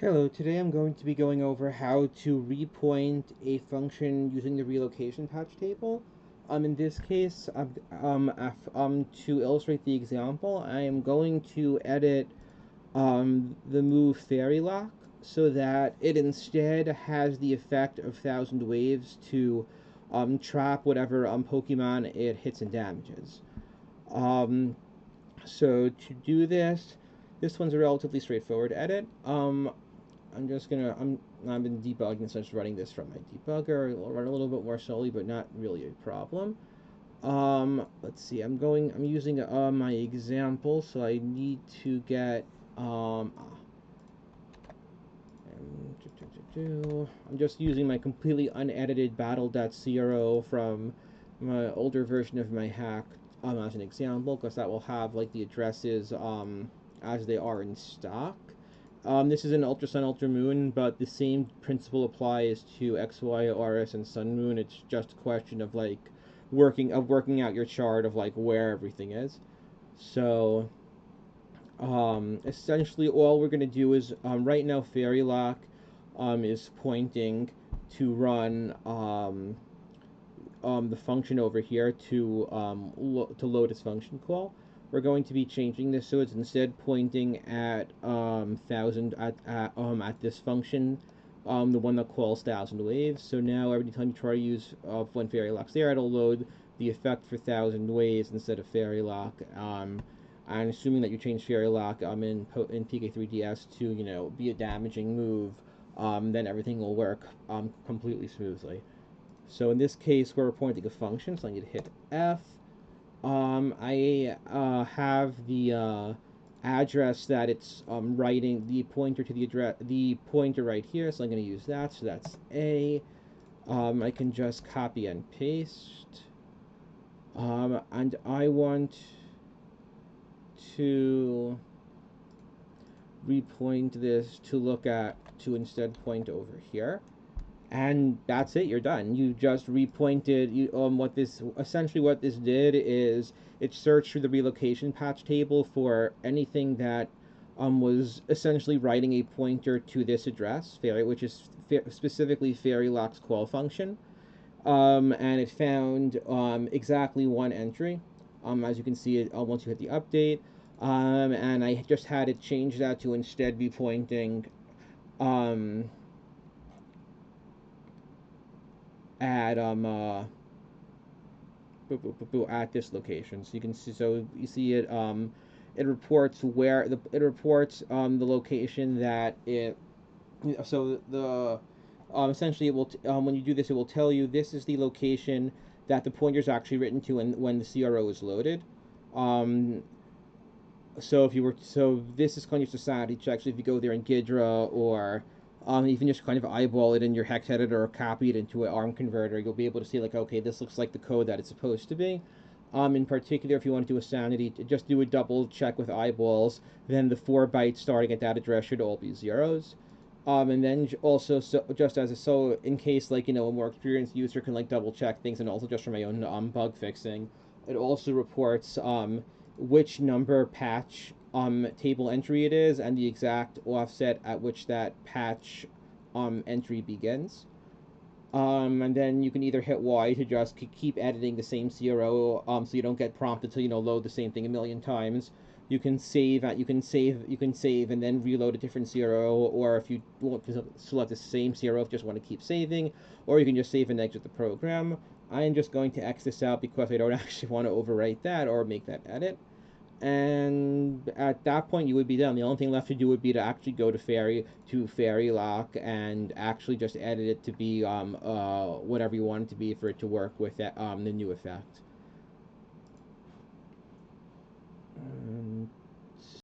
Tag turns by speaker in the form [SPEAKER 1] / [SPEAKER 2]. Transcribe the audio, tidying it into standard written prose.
[SPEAKER 1] Hello, today I'm going to be going over how to repoint a function using the relocation patch table. In this case, to illustrate the example, I am going to edit the move fairy lock so that it instead has the effect of Thousand Waves to trap whatever Pokemon it hits and damages. Um, so to do this, this one's a relatively straightforward edit. I've been debugging, so I'm just running this from my debugger. It'll run a little bit more slowly, but not really a problem. Let's see. I'm using my example, so I need to get I'm just using my completely unedited battle.cro from my older version of my hack as an example, because that will have like the addresses as they are in stock. This is an Ultra Sun, Ultra Moon, but the same principle applies to XY, RS, and Sun Moon. It's just a question of like working out your chart of like where everything is. So essentially, all we're gonna do is right now Fairy Lock is pointing to run the function over here to load its function call. We're going to be changing this so it's instead pointing at thousand at this function, the one that calls Thousand Waves. So now every time you try to use when Fairy Lock's there, it'll load the effect for Thousand Waves instead of Fairy Lock. And assuming that you change Fairy Lock in PK3DS to be a damaging move, then everything will work completely smoothly. So in this case, we're pointing a function, so I need to hit F. I have the address that it's writing the pointer to the pointer right here, so I'm going to use that. So that's A. I can just copy and paste. And I want to repoint this to instead point over here. And that's it, you're done. You just repointed what this did is it searched through the relocation patch table for anything that was essentially writing a pointer to this address, which is specifically Fairy Lock's call function. And it found exactly one entry. As you can see it once you hit the update. And I just had it change that to instead be pointing at at this location. So you can see, so you see it it reports the location that it so the essentially it will when you do this, it will tell you this is the location that the pointer is actually written to when the CRO is loaded. um so if you were so this is kind of just a sanity check. So if you go there in Gidra, or you can just kind of eyeball it in your hex editor or copy it into an ARM converter, you'll be able to see like, okay, this looks like the code that it's supposed to be. In particular, if you want to do a sanity, just do a double check with eyeballs, then the 4 bytes starting at that address should all be zeros. And then also, so just as a so in case like a more experienced user can like double check things, and also just for my own bug fixing, it also reports which number patch table entry it is and the exact offset at which that patch entry begins. And then you can either hit Y to just keep editing the same CRO, so you don't get prompted to load the same thing a million times. You can save and then reload a different CRO, or if you want to select the same CRO if you just want to keep saving, or you can just save and exit the program. I am just going to X this out because I don't actually want to overwrite that or make that edit. And at that point you would be done. The only thing left to do would be to actually go to Fairy Lock and actually just edit it to be whatever you want it to be for it to work with that, the new effect.